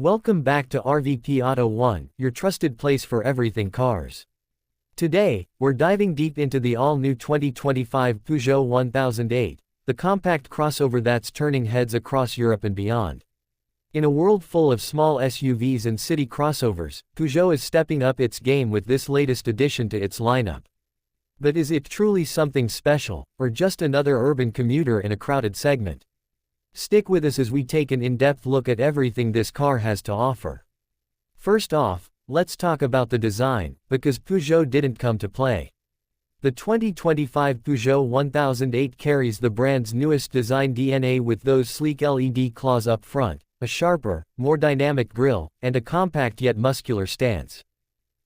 Welcome back to RVP Auto1, your trusted place for everything cars. Today, we're diving deep into the all-new 2025 Peugeot 1008, the compact crossover that's turning heads across Europe and beyond. In a world full of small SUVs and city crossovers, Peugeot is stepping up its game with this latest addition to its lineup. But is it truly something special, or just another urban commuter in a crowded segment? Stick with us as we take an in-depth look at everything this car has to offer. First off, let's talk about the design, because Peugeot didn't come to play. The 2025 Peugeot 1008 carries the brand's newest design DNA with those sleek LED claws up front, a sharper, more dynamic grille, and a compact yet muscular stance.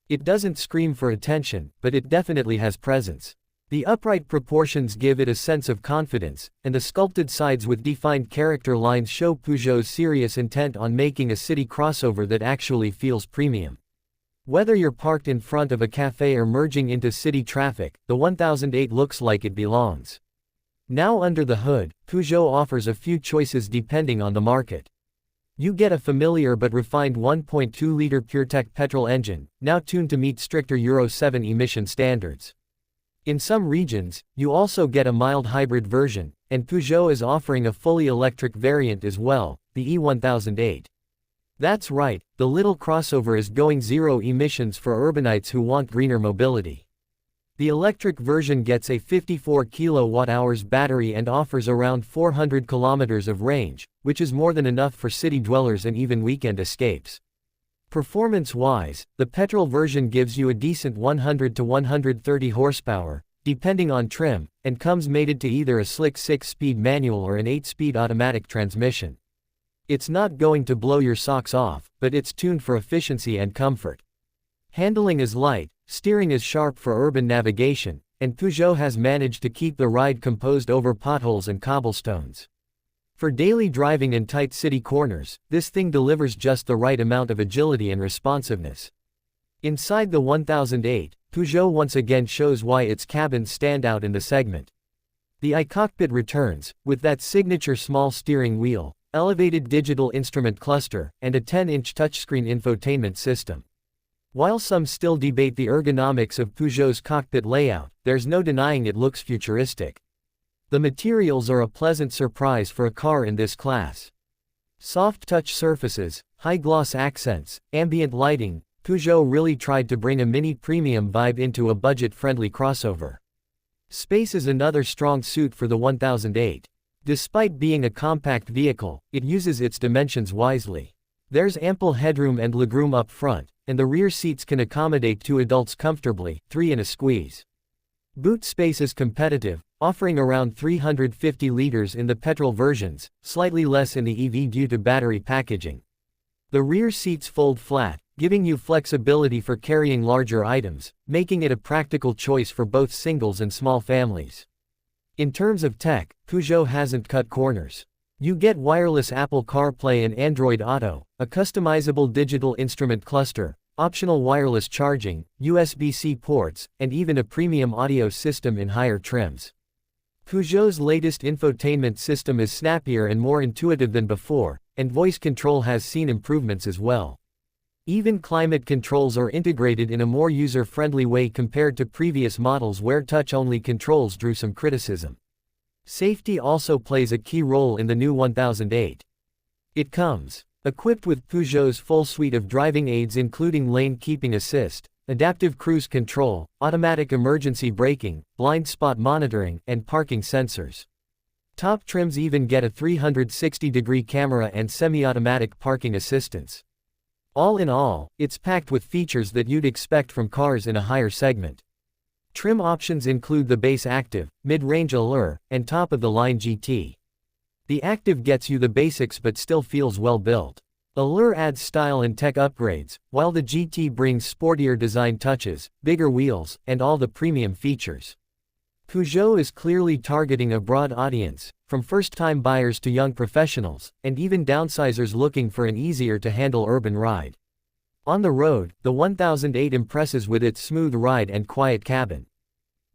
It doesn't scream for attention, but it definitely has presence. The upright proportions give it a sense of confidence, and the sculpted sides with defined character lines show Peugeot's serious intent on making a city crossover that actually feels premium. Whether you're parked in front of a cafe or merging into city traffic, the 1008 looks like it belongs. Now under the hood, Peugeot offers a few choices depending on the market. You get a familiar but refined 1.2-liter PureTech petrol engine, now tuned to meet stricter Euro 7 emission standards. In some regions, you also get a mild hybrid version, and Peugeot is offering a fully electric variant as well, the E1008. That's right, the little crossover is going zero emissions for urbanites who want greener mobility. The electric version gets a 54 kWh battery and offers around 400 kilometers of range, which is more than enough for city dwellers and even weekend escapes. Performance-wise, the petrol version gives you a decent 100 to 130 horsepower, depending on trim, and comes mated to either a slick 6-speed manual or an 8-speed automatic transmission. It's not going to blow your socks off, but it's tuned for efficiency and comfort. Handling is light, steering is sharp for urban navigation, and Peugeot has managed to keep the ride composed over potholes and cobblestones. For daily driving in tight city corners, this thing delivers just the right amount of agility and responsiveness. Inside the 1008, Peugeot once again shows why its cabins stand out in the segment. The iCockpit returns, with that signature small steering wheel, elevated digital instrument cluster, and a 10-inch touchscreen infotainment system. While some still debate the ergonomics of Peugeot's cockpit layout, there's no denying it looks futuristic. The materials are a pleasant surprise for a car in this class. Soft touch surfaces, high-gloss accents, ambient lighting, Peugeot really tried to bring a mini premium vibe into a budget-friendly crossover. Space is another strong suit for the 1008. Despite being a compact vehicle, it uses its dimensions wisely. There's ample headroom and legroom up front, and the rear seats can accommodate 2 adults comfortably, 3 in a squeeze. Boot space is competitive, offering around 350 liters in the petrol versions, slightly less in the EV due to battery packaging. The rear seats fold flat, giving you flexibility for carrying larger items, making it a practical choice for both singles and small families. In terms of tech, Peugeot hasn't cut corners. You get wireless Apple CarPlay and Android Auto, a customizable digital instrument cluster, optional wireless charging, USB-C ports, and even a premium audio system in higher trims. Peugeot's latest infotainment system is snappier and more intuitive than before, and voice control has seen improvements as well. Even climate controls are integrated in a more user-friendly way compared to previous models where touch-only controls drew some criticism. Safety also plays a key role in the new 1008. It comes equipped with Peugeot's full suite of driving aids including lane keeping assist, adaptive cruise control, automatic emergency braking, blind spot monitoring, and parking sensors. Top trims even get a 360-degree camera and semi-automatic parking assistance. All in all, it's packed with features that you'd expect from cars in a higher segment. Trim options include the base Active, mid-range Allure, and top-of-the-line GT. The Active gets you the basics but still feels well built. Allure adds style and tech upgrades, while the GT brings sportier design touches, bigger wheels, and all the premium features. Peugeot is clearly targeting a broad audience, from first-time buyers to young professionals, and even downsizers looking for an easier-to-handle urban ride. On the road, the 1008 impresses with its smooth ride and quiet cabin.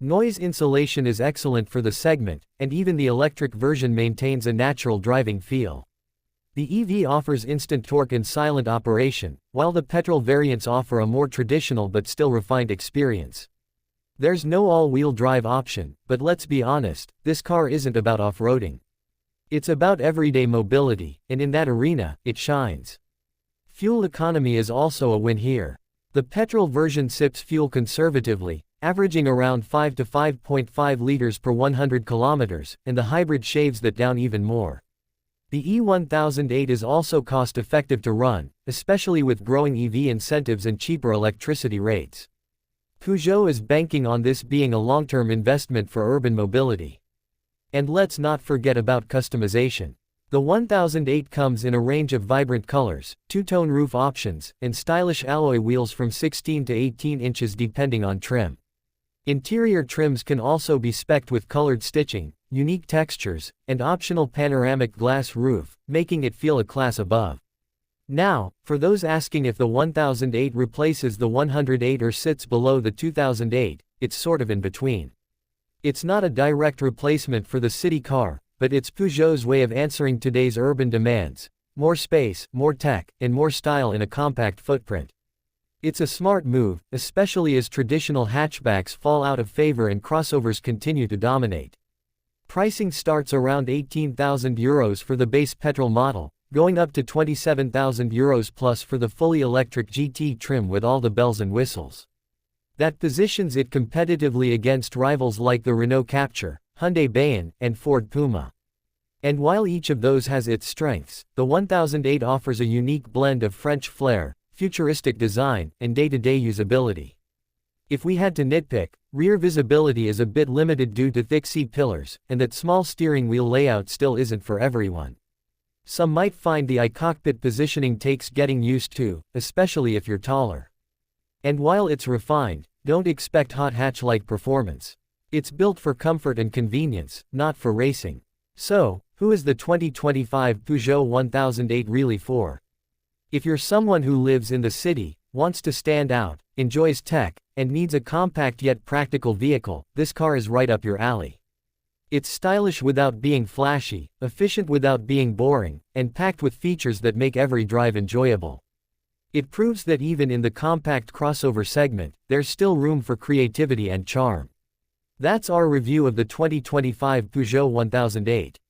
Noise insulation is excellent for the segment, and even the electric version maintains a natural driving feel. The EV offers instant torque and silent operation, while the petrol variants offer a more traditional but still refined experience. There's no all-wheel drive option, but let's be honest, this car isn't about off-roading. It's about everyday mobility, and in that arena, it shines. Fuel economy is also a win here. The petrol version sips fuel conservatively, averaging around 5 to 5.5 liters per 100 kilometers, and the hybrid shaves that down even more. The E1008 is also cost-effective to run, especially with growing EV incentives and cheaper electricity rates. Peugeot is banking on this being a long-term investment for urban mobility. And let's not forget about customization. The 1008 comes in a range of vibrant colors, two-tone roof options, and stylish alloy wheels from 16 to 18 inches depending on trim. Interior trims can also be specced with colored stitching, unique textures, and optional panoramic glass roof, making it feel a class above. Now, for those asking if the 1008 replaces the 108 or sits below the 2008, it's sort of in between. It's not a direct replacement for the city car, but it's Peugeot's way of answering today's urban demands: more space, more tech, and more style in a compact footprint. It's a smart move, especially as traditional hatchbacks fall out of favor and crossovers continue to dominate. Pricing starts around €18,000 for the base petrol model, going up to €27,000 plus for the fully electric GT trim with all the bells and whistles. That positions it competitively against rivals like the Renault Captur, Hyundai Bayon, and Ford Puma. And while each of those has its strengths, the 1008 offers a unique blend of French flair, futuristic design, and day-to-day usability. If we had to nitpick, rear visibility is a bit limited due to thick C-pillars, and that small steering wheel layout still isn't for everyone. Some might find the iCockpit positioning takes getting used to, especially if you're taller. And while it's refined, don't expect hot hatch-like performance. It's built for comfort and convenience, not for racing. So, who is the 2025 Peugeot 1008 really for? If you're someone who lives in the city, wants to stand out, enjoys tech, and needs a compact yet practical vehicle, this car is right up your alley. It's stylish without being flashy, efficient without being boring, and packed with features that make every drive enjoyable. It proves that even in the compact crossover segment, there's still room for creativity and charm. That's our review of the 2025 Peugeot 1008.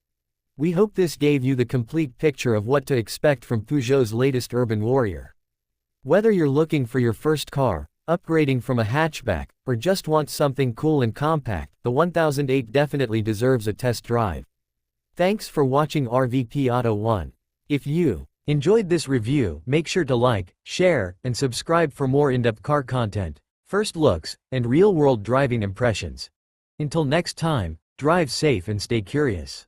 We hope this gave you the complete picture of what to expect from Peugeot's latest urban warrior. Whether you're looking for your first car, upgrading from a hatchback, or just want something cool and compact, the 1008 definitely deserves a test drive. Thanks for watching RVP Auto1. If you enjoyed this review, make sure to like, share, and subscribe for more in-depth car content, first looks, and real-world driving impressions. Until next time, drive safe and stay curious.